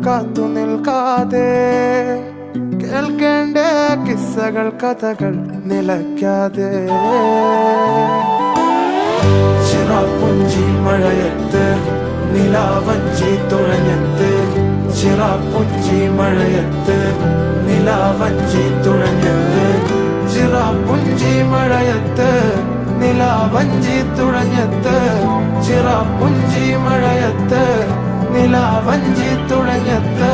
കാത്തു നിൽക്കാതെ കേൾക്കേണ്ട കിസ്സകൾ കഥകൾ നിലയ്ക്കാതെ ചിറാപ്പുഞ്ചി മഴയത്ത് നിലാവഞ്ചി തുഴഞ്ഞത്ത് ചിറാപ്പുഞ്ചി മഴയത്ത് നിലാവഞ്ചി തുഴഞ്ഞത്ത് ചിറാപ്പുഞ്ചി മഴയത്ത് നിലാവഞ്ചി തുഴഞ്ഞത്ത് ചിറാപ്പുഞ്ചി മഴയത്ത് നിലാവഞ്ചി തുഴഞ്ഞത്ത്